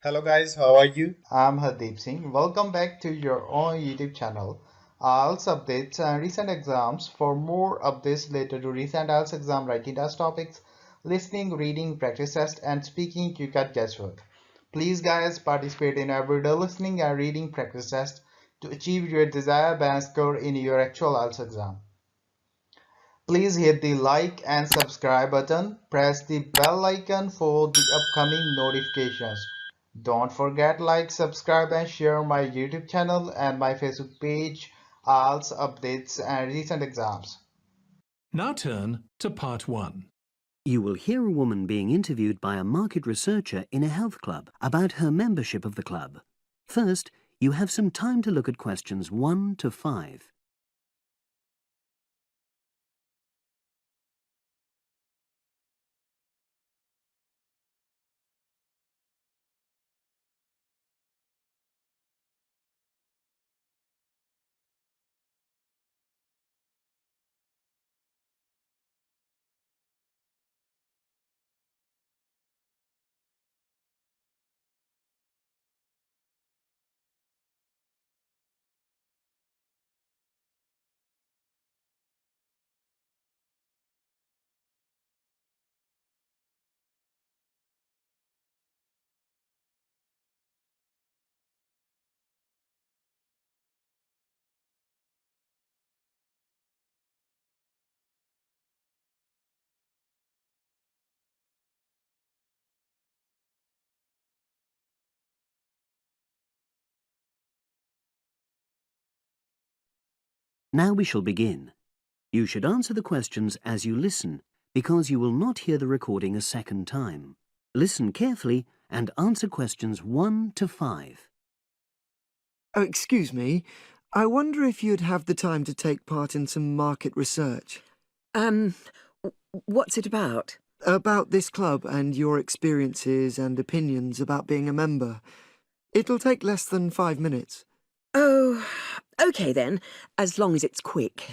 Hello guys, how are you? I'm Hardeep Singh. Welcome back to your own YouTube channel. IELTS updates and recent exams. For more updates related to recent IELTS exam writing test topics, listening, reading, practice test, and speaking, you got guesswork. Please guys participate in everyday listening and reading practice test to achieve your desired band score in your actual IELTS exam. Please hit the like and subscribe button. Press the bell icon for the upcoming notifications. Don't forget like, subscribe and share my YouTube channel and my Facebook page, IELTS updates and recent exams. Now turn to part 1. You will hear a woman being interviewed by a market researcher in a health club about her membership of the club. First, you have some time to look at questions 1 to 5. Now we shall begin. You should answer the questions as you listen, because you will not hear the recording a second time. Listen carefully and answer questions 1 to 5. Oh, excuse me. I wonder if you'd have the time to take part in some market research. What's it about? About this club and your experiences and opinions about being a member. It'll take less than 5 minutes. Oh, OK then, as long as it's quick.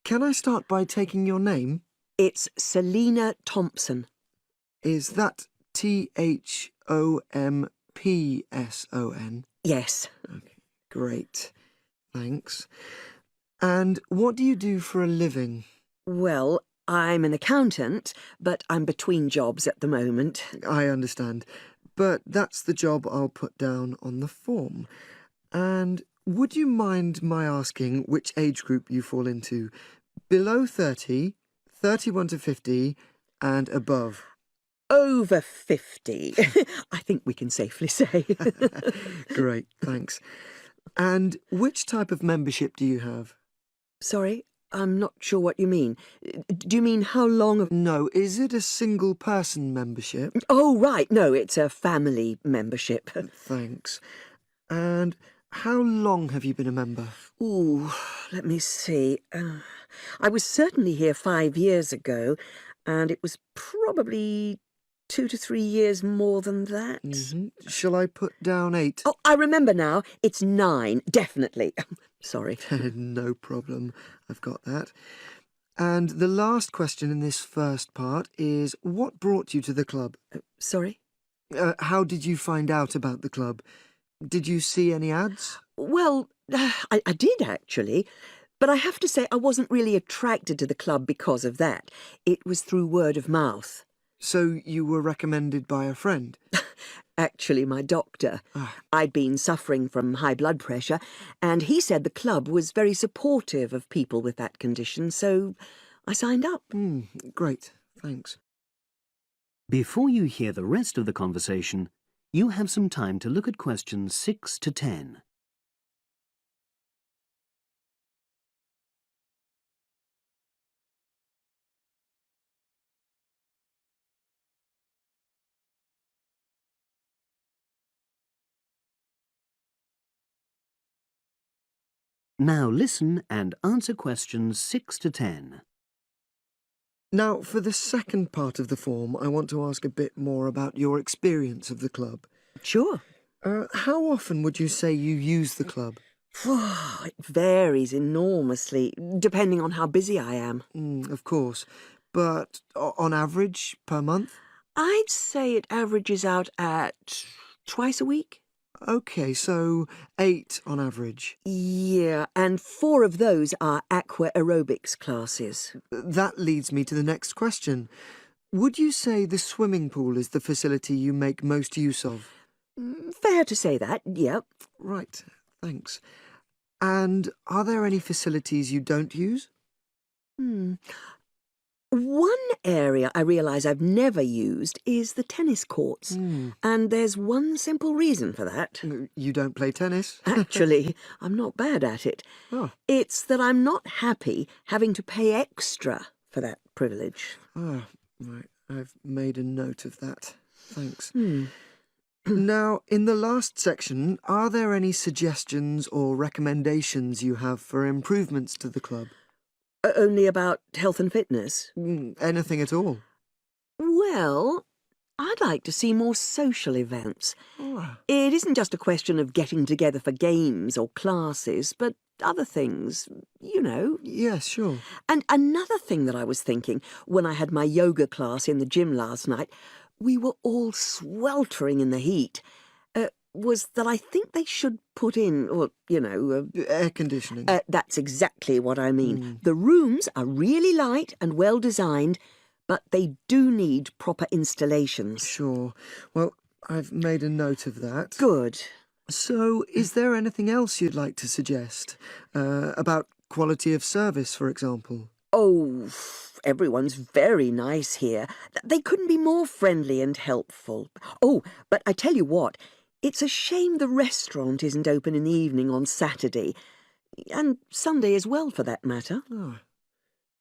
Can I start by taking your name? It's Selina Thompson. Is that Thompson? Yes. Okay, great. Thanks. And what do you do for a living? Well, I'm an accountant, but I'm between jobs at the moment. I understand. But that's the job I'll put down on the form. And would you mind my asking which age group you fall into? Below 30, 31 to 50, and above? Over 50, I think we can safely say. Great, thanks. And which type of membership do you have? Sorry, I'm not sure what you mean. Do you mean how long? No, is it a single-person membership? Oh, right, no, it's a family membership. Thanks. And how long have you been a member? Ooh, let me see. I was certainly here 5 years ago, and it was probably 2 to 3 years more than that. Shall I put down 8? Oh, I remember now. It's 9, definitely. Sorry. No problem. I've got that. And the last question in this first part is, what brought you to the club? Sorry? How did you find out about the club? Did you see any ads? Well, I did actually, but I have to say I wasn't really attracted to the club because of that. It was through word of mouth. So you were recommended by a friend? Actually, my doctor. I'd been suffering from high blood pressure, and he said the club was very supportive of people with that condition, so I signed up. Great, thanks. Before you hear the rest of the conversation, you have some time to look at questions 6 to 10. Now listen and answer questions 6 to 10. Now, for the second part of the form, I want to ask a bit more about your experience of the club. Sure. How often would you say you use the club? It varies enormously, depending on how busy I am. Of course. But on average, per month? I'd say it averages out at twice a week. OK, so 8 on average. Yeah, and 4 of those are aqua aerobics classes. That leads me to the next question. Would you say the swimming pool is the facility you make most use of? Fair to say that, yep. Right, thanks. And are there any facilities you don't use? One area I realise I've never used is the tennis courts. And there's one simple reason for that. You don't play tennis? Actually, I'm not bad at it. Oh. It's that I'm not happy having to pay extra for that privilege. Ah, right. I've made a note of that. Thanks. Now, in the last section, are there any suggestions or recommendations you have for improvements to the club? Only about health and fitness? Anything at all? Well, I'd like to see more social events. It isn't just a question of getting together for games or classes, but other things, you know. Yes, sure. And another thing that I was thinking when I had my yoga class in the gym last night, we were all sweltering in the heat, was that I think they should put in, or, you know... air conditioning. That's exactly what I mean. The rooms are really light and well designed, but they do need proper installations. Sure. Well, I've made a note of that. Good. So, is there anything else you'd like to suggest? About quality of service, for example? Oh, everyone's very nice here. They couldn't be more friendly and helpful. Oh, but I tell you what, it's a shame the restaurant isn't open in the evening on Saturday, and Sunday as well, for that matter. Oh.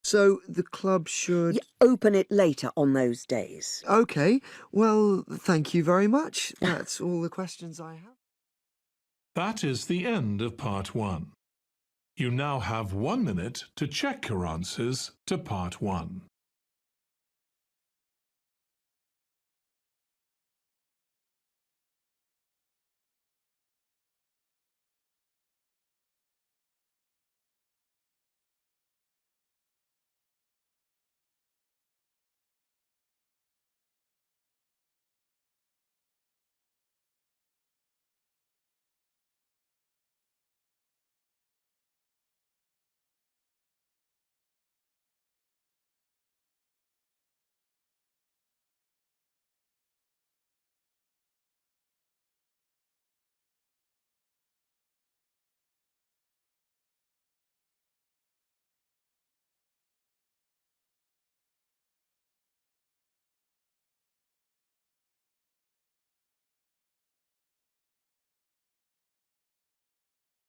So the club should... open it later on those days. OK. Well, thank you very much. That's all the questions I have. That is the end of Part 1. You now have 1 minute to check your answers to Part 1.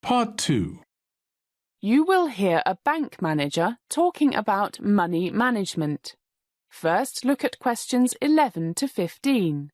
Part 2. You will hear a bank manager talking about money management. First, look at questions 11 to 15.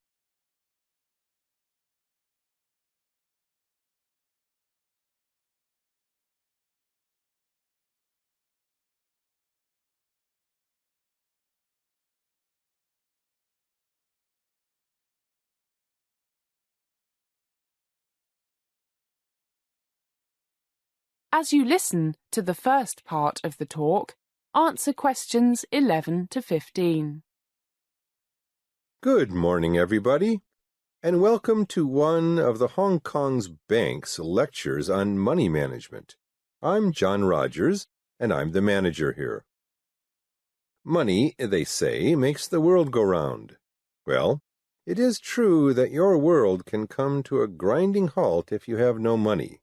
As you listen to the first part of the talk, answer questions 11 to 15. Good morning, everybody, and welcome to one of the Hong Kong's bank's lectures on money management. I'm John Rogers, and I'm the manager here. Money, they say, makes the world go round. Well, it is true that your world can come to a grinding halt if you have no money.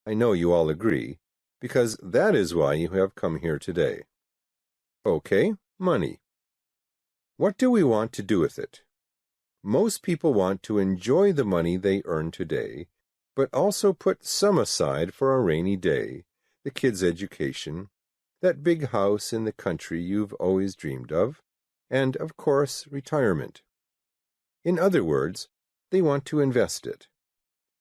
I know you all agree, because that is why you have come here today. Okay, money. What do we want to do with it? Most people want to enjoy the money they earn today, but also put some aside for a rainy day, the kids' education, that big house in the country you've always dreamed of, and, of course, retirement. In other words, they want to invest it.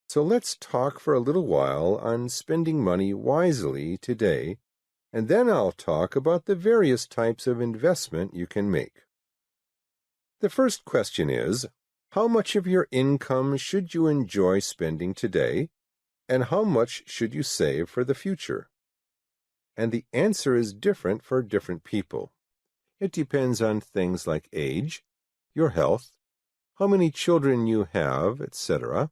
So let's talk for a little while on spending money wisely today, and then I'll talk about the various types of investment you can make. The first question is, how much of your income should you enjoy spending today, and how much should you save for the future? And the answer is different for different people. It depends on things like age, your health, how many children you have, etc.?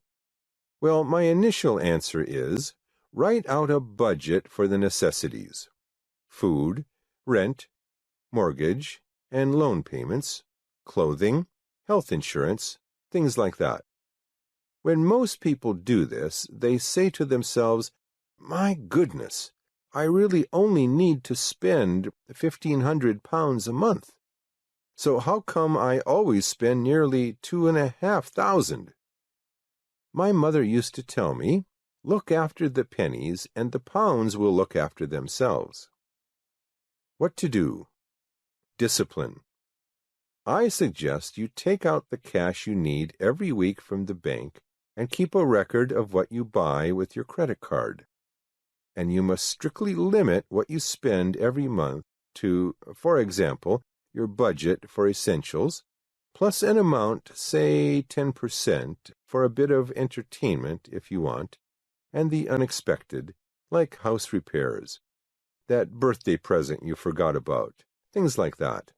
Well, my initial answer is, write out a budget for the necessities: food, rent, mortgage, and loan payments, clothing, health insurance, things like that. When most people do this, they say to themselves, "My goodness, I really only need to spend £1,500 a month. So how come I always spend nearly £2,500? My mother used to tell me, look after the pennies and the pounds will look after themselves." What to do? Discipline. I suggest you take out the cash you need every week from the bank and keep a record of what you buy with your credit card. And you must strictly limit what you spend every month to, for example, your budget for essentials, plus an amount, say 10%, for a bit of entertainment if you want, and the unexpected, like house repairs, that birthday present you forgot about, things like that.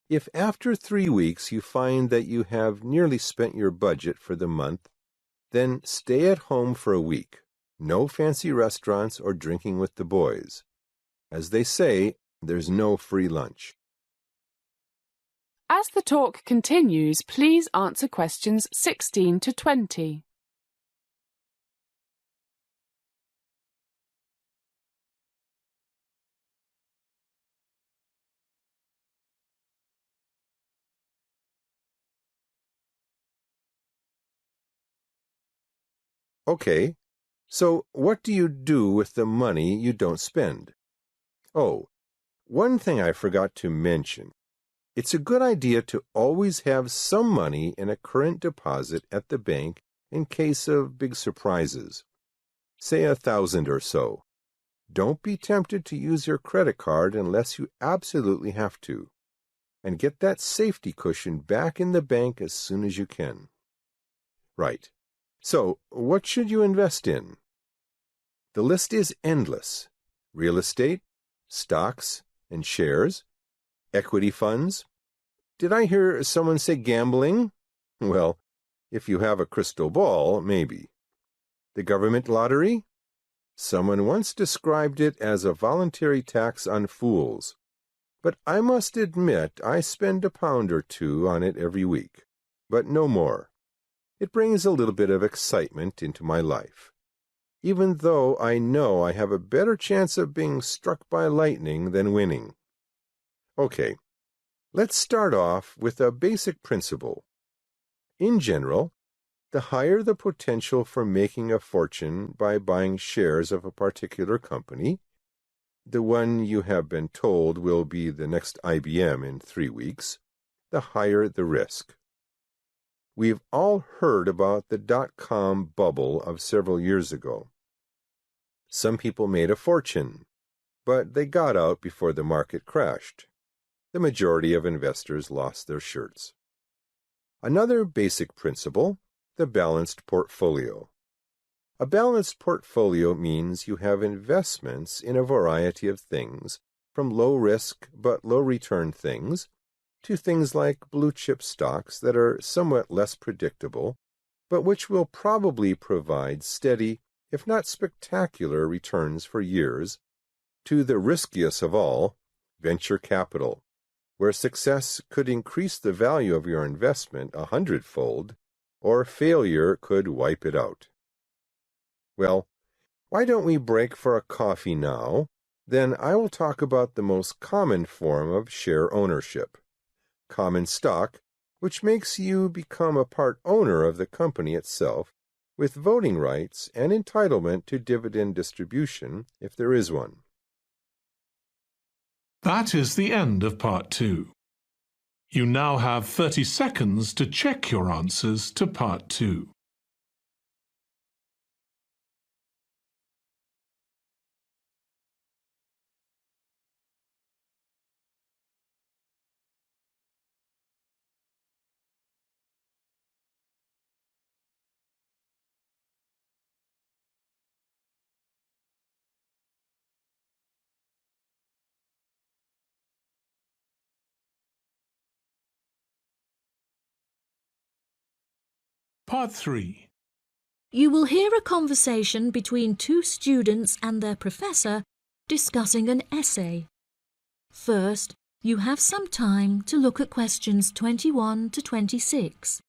If after 3 weeks you find that you have nearly spent your budget for the month, then stay at home for a week. No fancy restaurants or drinking with the boys. As they say, there's no free lunch. As the talk continues, please answer questions 16 to 20. Okay, so what do you do with the money you don't spend? Oh, one thing I forgot to mention. It's a good idea to always have some money in a current deposit at the bank in case of big surprises. Say 1,000 or so. Don't be tempted to use your credit card unless you absolutely have to. And get that safety cushion back in the bank as soon as you can. Right. So, what should you invest in? The list is endless. Real estate, stocks and shares, equity funds. Did I hear someone say gambling? Well, if you have a crystal ball, maybe. The government lottery? Someone once described it as a voluntary tax on fools. But I must admit I spend £1 or £2 on it every week, but no more. It brings a little bit of excitement into my life, even though I know I have a better chance of being struck by lightning than winning. Okay, let's start off with a basic principle. In general, the higher the potential for making a fortune by buying shares of a particular company, the one you have been told will be the next IBM in 3 weeks, the higher the risk. We've all heard about the dot-com bubble of several years ago. Some people made a fortune, but they got out before the market crashed. The majority of investors lost their shirts. Another basic principle, the balanced portfolio. A balanced portfolio means you have investments in a variety of things, from low-risk but low-return things to things like blue-chip stocks that are somewhat less predictable, but which will probably provide steady, if not spectacular, returns for years, to the riskiest of all, venture capital, where success could increase the value of your investment 100-fold, or failure could wipe it out. Well, why don't we break for a coffee now? Then I will talk about the most common form of share ownership, common stock, which makes you become a part owner of the company itself, with voting rights and entitlement to dividend distribution if there is one. That is the end of Part 2. You now have 30 seconds to check your answers to Part 2. Part 3. You will hear a conversation between two students and their professor discussing an essay. First, you have some time to look at questions 21 to 26.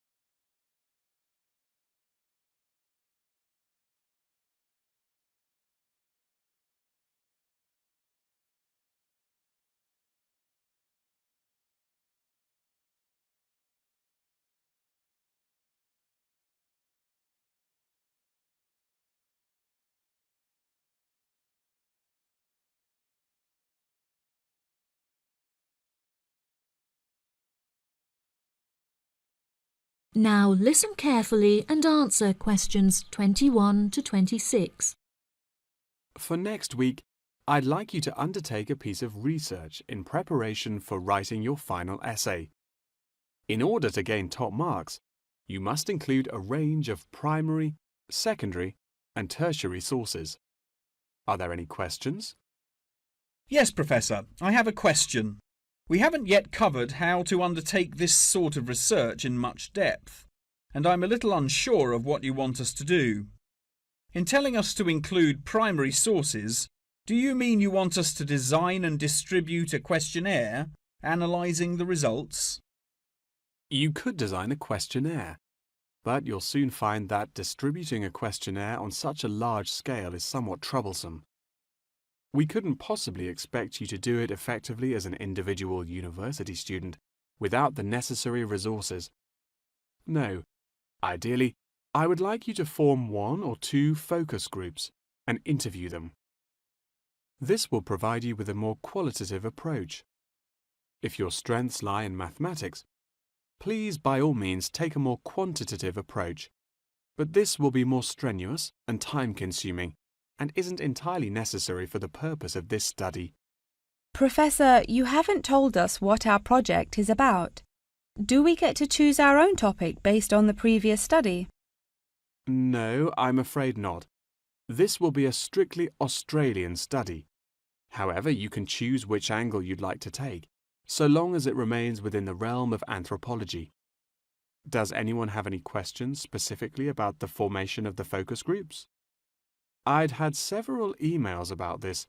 Now listen carefully and answer questions 21 to 26. For next week, I'd like you to undertake a piece of research in preparation for writing your final essay. In order to gain top marks, you must include a range of primary, secondary, and tertiary sources. Are there any questions? Yes, Professor, I have a question. We haven't yet covered how to undertake this sort of research in much depth, and I'm a little unsure of what you want us to do. In telling us to include primary sources, do you mean you want us to design and distribute a questionnaire, analysing the results? You could design a questionnaire, but you'll soon find that distributing a questionnaire on such a large scale is somewhat troublesome. We couldn't possibly expect you to do it effectively as an individual university student without the necessary resources. No, ideally, I would like you to form 1 or 2 focus groups and interview them. This will provide you with a more qualitative approach. If your strengths lie in mathematics, please by all means take a more quantitative approach, but this will be more strenuous and time-consuming and isn't entirely necessary for the purpose of this study. Professor, you haven't told us what our project is about. Do we get to choose our own topic based on the previous study? No, I'm afraid not. This will be a strictly Australian study. However, you can choose which angle you'd like to take, so long as it remains within the realm of anthropology. Does anyone have any questions specifically about the formation of the focus groups? I'd had several emails about this,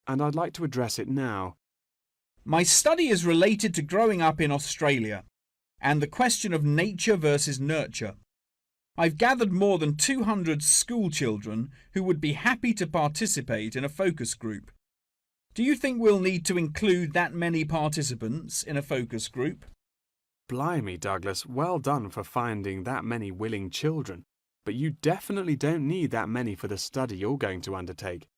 and I'd like to address it now. My study is related to growing up in Australia and the question of nature versus nurture. I've gathered more than 200 school children who would be happy to participate in a focus group. Do you think we'll need to include that many participants in a focus group? Blimey, Douglas, well done for finding that many willing children. But you definitely don't need that many for the study you're going to undertake.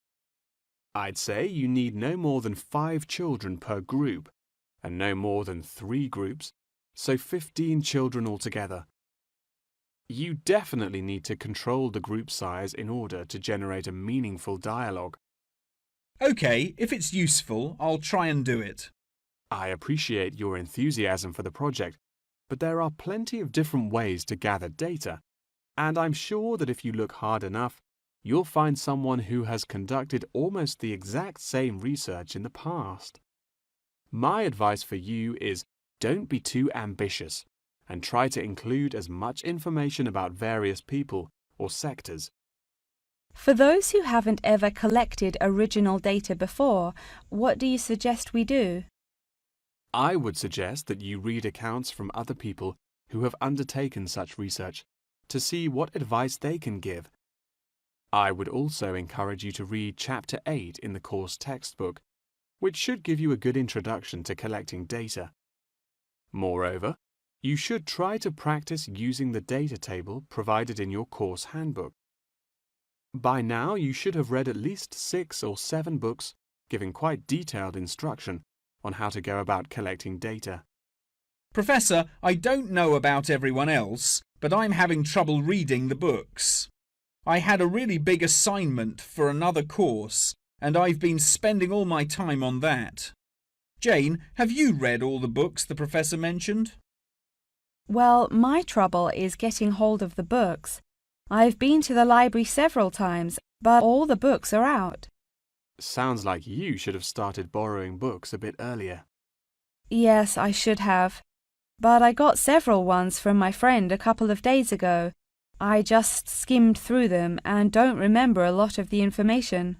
I'd say you need no more than 5 children per group, and no more than 3 groups, so 15 children altogether. You definitely need to control the group size in order to generate a meaningful dialogue. OK, if it's useful, I'll try and do it. I appreciate your enthusiasm for the project, but there are plenty of different ways to gather data. And I'm sure that if you look hard enough, you'll find someone who has conducted almost the exact same research in the past. My advice for you is don't be too ambitious and try to include as much information about various people or sectors. For those who haven't ever collected original data before, what do you suggest we do? I would suggest that you read accounts from other people who have undertaken such research, to see what advice they can give. I would also encourage you to read Chapter 8 in the course textbook, which should give you a good introduction to collecting data. Moreover, you should try to practice using the data table provided in your course handbook. By now, you should have read at least 6 or 7 books giving quite detailed instruction on how to go about collecting data. Professor, I don't know about everyone else, but I'm having trouble reading the books. I had a really big assignment for another course, and I've been spending all my time on that. Jane, have you read all the books the professor mentioned? Well, my trouble is getting hold of the books. I've been to the library several times, but all the books are out. Sounds like you should have started borrowing books a bit earlier. Yes, I should have. But I got several ones from my friend a couple of days ago, I just skimmed through them and don't remember a lot of the information.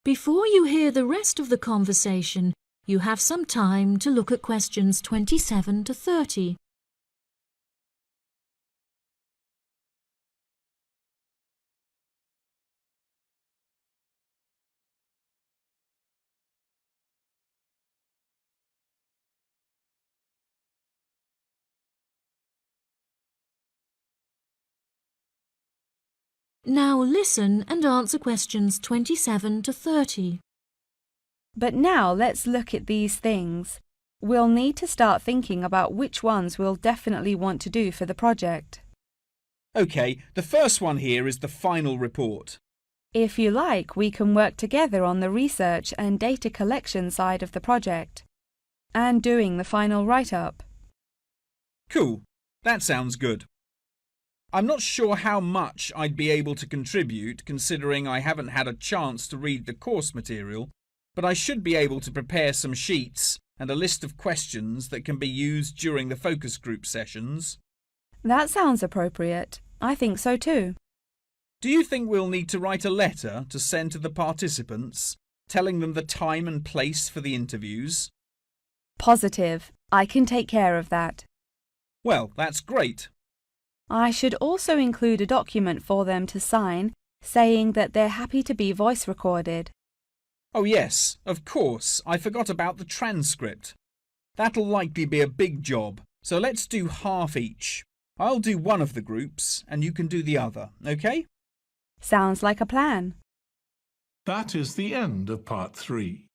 Before you hear the rest of the conversation, you have some time to look at questions 27 to 30. Now listen and answer questions 27 to 30. But now let's look at these things. We'll need to start thinking about which ones we'll definitely want to do for the project. OK, the first one here is the final report. If you like, we can work together on the research and data collection side of the project and doing the final write-up. Cool, that sounds good. I'm not sure how much I'd be able to contribute considering I haven't had a chance to read the course material, but I should be able to prepare some sheets and a list of questions that can be used during the focus group sessions. That sounds appropriate. I think so too. Do you think we'll need to write a letter to send to the participants, telling them the time and place for the interviews? Positive. I can take care of that. Well, that's great. I should also include a document for them to sign saying that they're happy to be voice recorded. Oh yes, of course, I forgot about the transcript. That'll likely be a big job, so let's do half each. I'll do one of the groups and you can do the other, OK? Sounds like a plan. That is the end of part 3.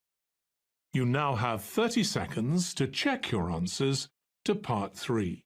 You now have 30 seconds to check your answers to part 3.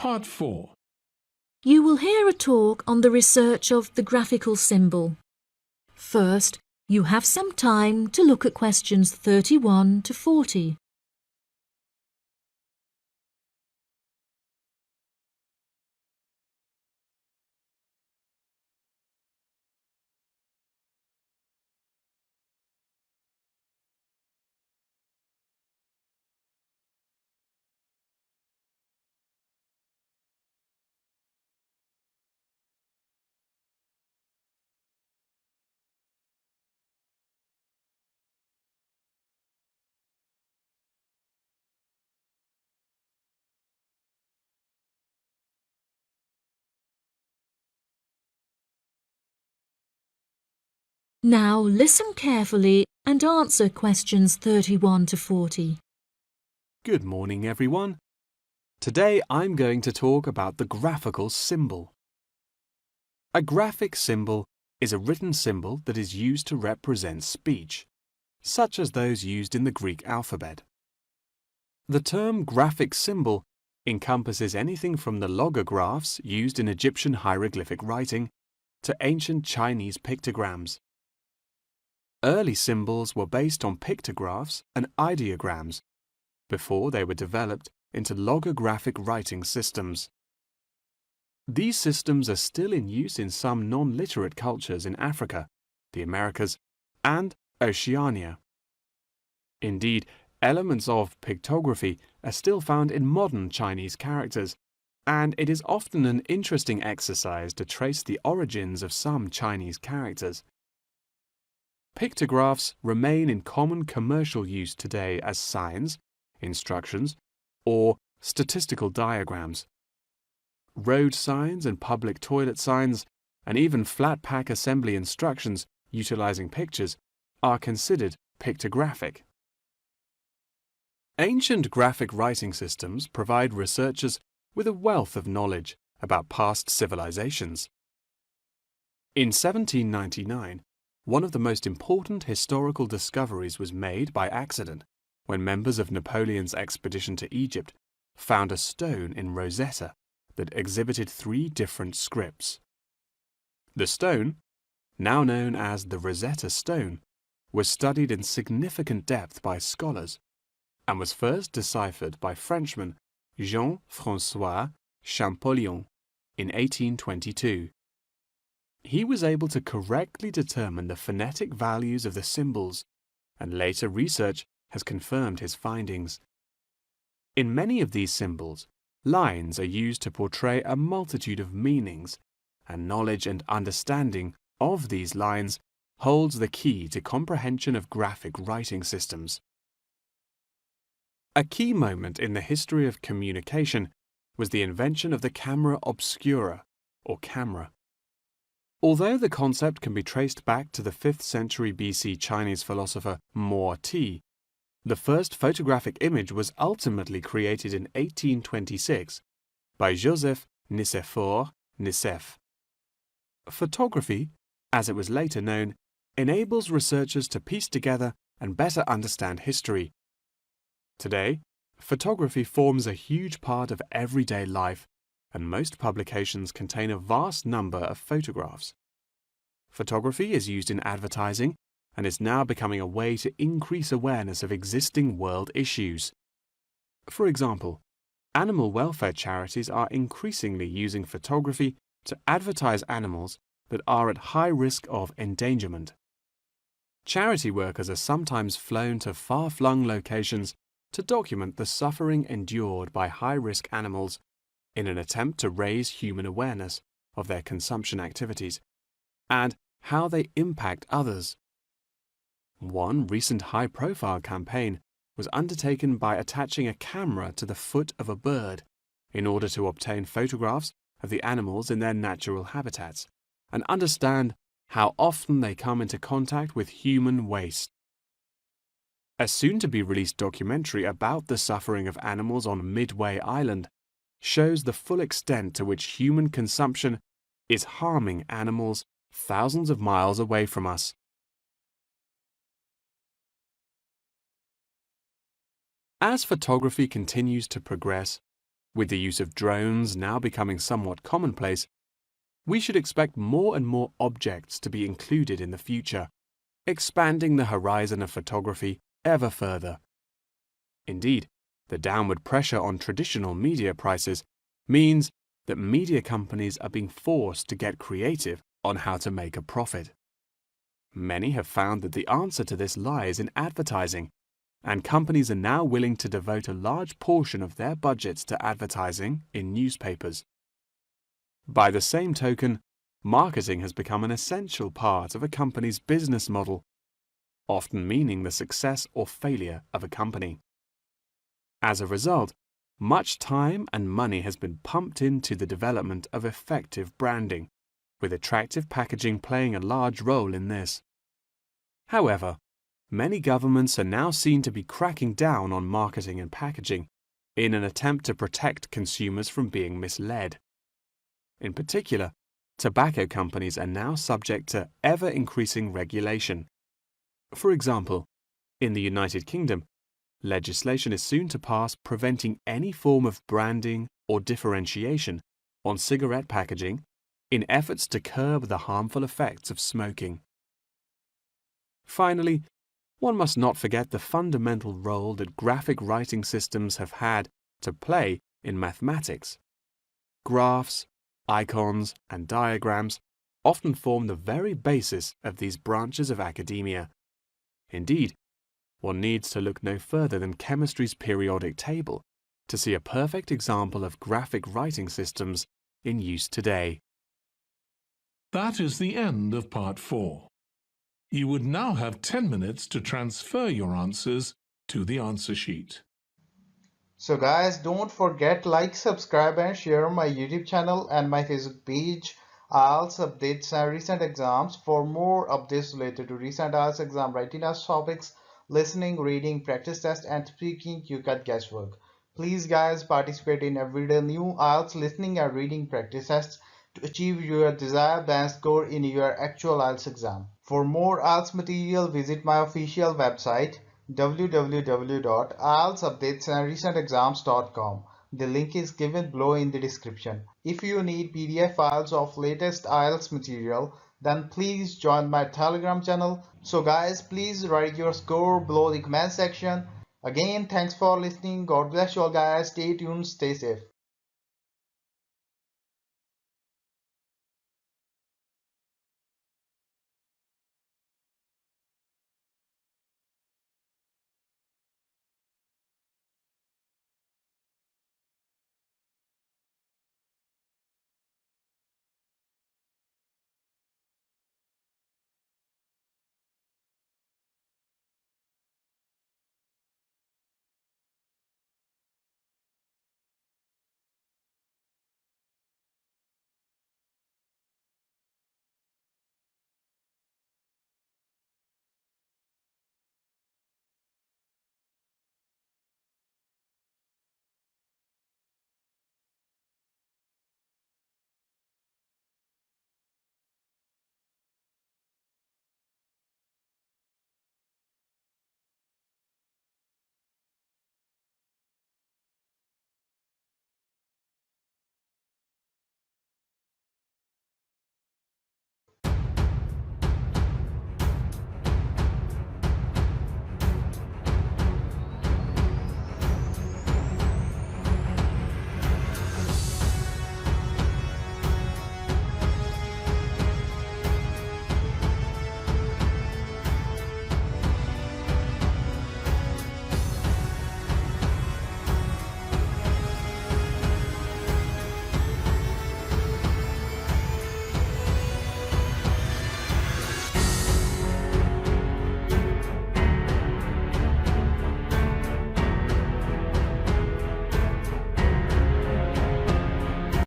Part 4. You will hear a talk on the research of the graphical symbol. First, you have some time to look at questions 31 to 40. Now listen carefully and answer questions 31 to 40. Good morning, everyone. Today I'm going to talk about the graphical symbol. A graphic symbol is a written symbol that is used to represent speech, such as those used in the Greek alphabet. The term graphic symbol encompasses anything from the logographs used in Egyptian hieroglyphic writing to ancient Chinese pictograms. Early symbols were based on pictographs and ideograms before they were developed into logographic writing systems. These systems are still in use in some non-literate cultures in Africa, the Americas, and Oceania. Indeed, elements of pictography are still found in modern Chinese characters, and it is often an interesting exercise to trace the origins of some Chinese characters. Pictographs remain in common commercial use today as signs, instructions, or statistical diagrams. Road signs and public toilet signs, and even flat pack assembly instructions utilizing pictures, are considered pictographic. Ancient graphic writing systems provide researchers with a wealth of knowledge about past civilizations. In 1799, one of the most important historical discoveries was made by accident when members of Napoleon's expedition to Egypt found a stone in Rosetta that exhibited 3 different scripts. The stone, now known as the Rosetta Stone, was studied in significant depth by scholars and was first deciphered by Frenchman Jean-François Champollion in 1822. He was able to correctly determine the phonetic values of the symbols, and later research has confirmed his findings. In many of these symbols, lines are used to portray a multitude of meanings, and knowledge and understanding of these lines holds the key to comprehension of graphic writing systems. A key moment in the history of communication was the invention of the camera obscura, or camera. Although the concept can be traced back to the 5th century BC Chinese philosopher Mo Ti, the first photographic image was ultimately created in 1826 by Joseph Nicephore Nicephre. Photography, as it was later known, enables researchers to piece together and better understand history. Today, photography forms a huge part of everyday life, and most publications contain a vast number of photographs. Photography is used in advertising and is now becoming a way to increase awareness of existing world issues. For example, animal welfare charities are increasingly using photography to advertise animals that are at high risk of endangerment. Charity workers are sometimes flown to far-flung locations to document the suffering endured by high-risk animals in an attempt to raise human awareness of their consumption activities and how they impact others. One recent high-profile campaign was undertaken by attaching a camera to the foot of a bird in order to obtain photographs of the animals in their natural habitats and understand how often they come into contact with human waste. A soon-to-be-released documentary about the suffering of animals on Midway Island shows the full extent to which human consumption is harming animals thousands of miles away from us. As photography continues to progress, with the use of drones now becoming somewhat commonplace, we should expect more and more objects to be included in the future, expanding the horizon of photography ever further. Indeed, the downward pressure on traditional media prices means that media companies are being forced to get creative on how to make a profit. Many have found that the answer to this lies in advertising, and companies are now willing to devote a large portion of their budgets to advertising in newspapers. By the same token, marketing has become an essential part of a company's business model, often meaning the success or failure of a company. As a result, much time and money has been pumped into the development of effective branding, with attractive packaging playing a large role in this. However, many governments are now seen to be cracking down on marketing and packaging in an attempt to protect consumers from being misled. In particular, tobacco companies are now subject to ever-increasing regulation. For example, in the United Kingdom, legislation is soon to pass preventing any form of branding or differentiation on cigarette packaging in efforts to curb the harmful effects of smoking. Finally, one must not forget the fundamental role that graphic writing systems have had to play in mathematics. Graphs, icons, and diagrams often form the very basis of these branches of academia. Indeed, one needs to look no further than chemistry's periodic table to see a perfect example of graphic writing systems in use today. That is the end of part 4. You would now have 10 minutes to transfer your answers to the answer sheet. So guys, don't forget like, subscribe and share my YouTube channel and my Facebook page, IELTS updates and recent exams. For more updates related to recent IELTS exam writing test topics, listening, reading, practice test and speaking, you got guesswork. Please guys, participate in everyday new IELTS listening and reading practice tests to achieve your desired band score in your actual IELTS exam. For more IELTS material, visit my official website www.ieltsupdatesandrecentexams.com. The link is given below in the description. If you need PDF files of latest IELTS material, then please join my Telegram channel. So guys, please write your score below the comment section. Again, thanks for listening. God bless you all guys. Stay tuned, stay safe.